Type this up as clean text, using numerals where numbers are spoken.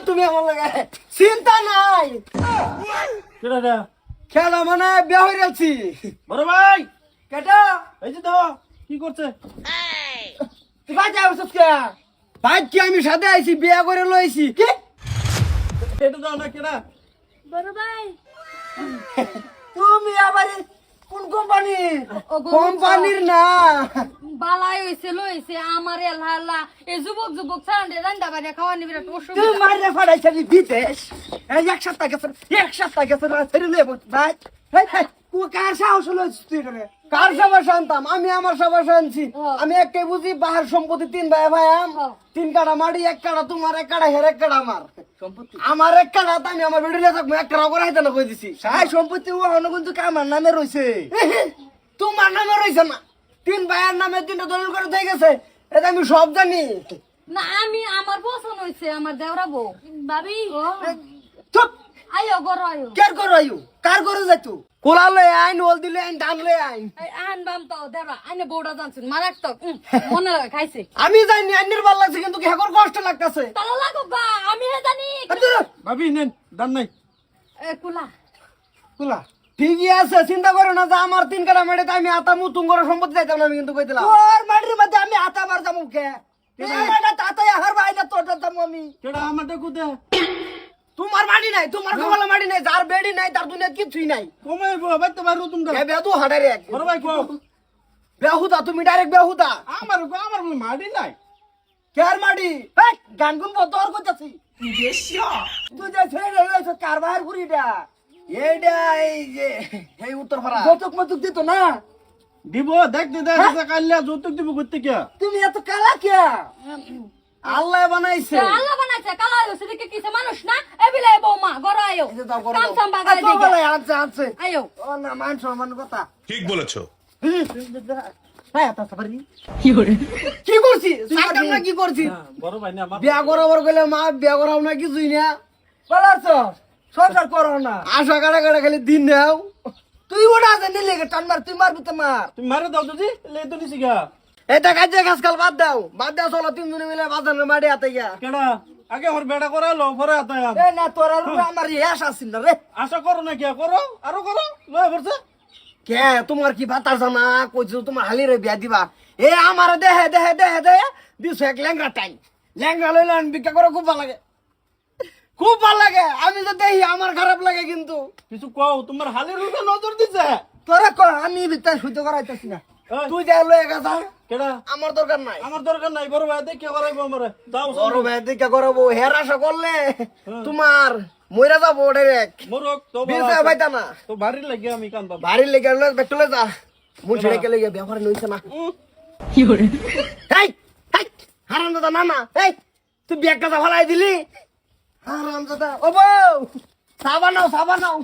তুমি আমার লাগে চিন্তা নাই কেডা রে খেলা মানে বিয়া হয়ে যাচ্ছি বড় ভাই কেটা এই যে তো কি করছে তুই ভাই যাই বসত কে ভাই কি আমি সাথে আইছি বিয়া করে লইছি কি এটা দাও না কেডা বড় ভাই তুমি আবার কোন কোম্পানি ও গো, কোম্পানির না বালাই হইছে লইছে আমার এলহালা এই যুবক যুবক সান্ডে রান্দা বাড়ি খাওয়ানি বিরাট তুই অসুবিধা মাইরে ফাড়াইছিস বিদেশ এই এক সপ্তাহ গেছে না ছেড়ে নেব ভাই হেই হেই কো কার সাহস হলো তুই রে কার সবার শান্তাম আমি আমার সবার শান্তি আমি একটাই বুঝি বাহার সম্পত্তি তিন ভাই ভাই আম তিন কাড়া মারি এক কাড়া তোমার এক কাড়া হের এক কাড়া আমার সম্পত্তি আমার এক কাড়া তো আমি আমার বেড়িলে থাকবো এক কাড়া করে হাইতে না কই দিছি সাই সম্পত্তি ও হন কিন্তু আমার নামে রইছে তোমার নামে রইছে না তিন ভাইয়ের নামে তিনটা দলিল করে দিয়ে গেছে এটা আমি সব জানি না আমি আমার পছন্দ হইছে আমার দেওরা বউ ভাবি চুপ আয়ো গর আয়ো কার করো আইও কার করো যাইতো কোলা লই আইন ওল দিলে আইন ধান লই আইন এই আন বাম তো দেওরা আইনে বউটা জানছেন মারাক তো মনে লাগে খাইছে আমি জানি আইনের ভাল লাগছে কিন্তু হেকর কষ্ট লাগতাছে তালা লাগো গা আমি হে জানি ভাবি নেন দান নাই এ কুলা কোলা ঠিকই আছে চিন্তা করো না যে আমার তিন কাটা মাটিতে আমি আতা মুতুং করে সম্পত্তি চাইতাম না আমি কিন্তু কইছিলাম তোর মাটির মধ্যে আমি আতা মার যাবো কে এটা তাতাই হার ভাই না তোর দাম আমি কেডা আমারটা কুদে তোমার মাটি নাই তোমার কমলা মাটি নাই যার বেডি নাই তার দুনিয়া কিছুই নাই কমে ভাই তো বারু তোমরা এ বেদু হাড়ে রে বড় ভাই কো বেহুদা তুমি ডাইরেক্ট বেহুদা আমার বলে মাটি নাই কেয়ার মাটি এই গান গুন তোর কইতাছি তুই যে ছেড়ে রইছ কারবার করিটা এইটা এই যে এই উত্তর পাড়া কতক মতক দিত না দিব দেখতে দেখতে কাল্লা যৌতুক দিব করতে কে তুমি এত কালা কে আল্লাহ বানাইছে আল্লাহ বানাইছে কালা হইছে দেখে কিছে মানুষ না এবিলে বৌমা গর আয়ো এই যে দাও করো কাম সাম বাগাই তো বলে দিকে আনছে আনছে আয়ো ও না মান সম্মান কথা ঠিক বলেছো হ্যাঁ তা সাবরি কি করছি সাকাম না কি করছি বড় ভাই না আমার বিয়া করাবার গেলে মা বিয়া করাও না কিছুই না বলাছ সংসার করো না আশা কাটা কাটা খালি দিন নাও তুই ওটা আছে নিলে টান মার তুই মারবি তো মার তুমি মারে দাও দিদি লে তো নিছি গা এটা কাজে কাজ কাল বাদ দাও চলো তিনজনে মিলে বাজারে মাঠে হাতে গিয়া কেডা আগে আমার বেড়া করালো পরে আতায়াম এ না তোর আর আমার ইয়াস আসিন না রে আশা করো না কে করো আরো করো লয় পড়ছে কে তোমার কি ভাতার জানা কইছো তোমার হালি রে বিয়া দিবা এ আমার দেহে দেহে দেহে দেহে দিছো এক ল্যাংরা টাইম ল্যাংরা লইলে বিক্রি করে খুব ভালো লাগে খুব ভালো লাগে আমি তো দেখি আমার খারাপ লাগে কিন্তু কিছু কও তোমার হালের উপরে নজর দিছে তোরা ক আমি ভিতরে শুইতে করাইতেছি না এই, তুই যা লয়ে গেছা কেডা আমার দরকার নাই আমার দরকার নাই বড় ভাই দেখে করাইবো আমারে যাও বড় ভাই দিকে করবো হের আশা করলে তোমার মইরা যাবো ডাইরেক্ট মোরক তো বিলসা পাইতা না তো বাড়ি লাগে আমি কান বাবা বাড়ির লেগে বেটলে যা মুই ছেড়ে কে লেগে ব্যবহার নইছে না এই এই হারাম দাদা না না এই তুই ব্যাগ কাটা ফলাই দিলি হারাম দাদা ও বউ সাবান নাও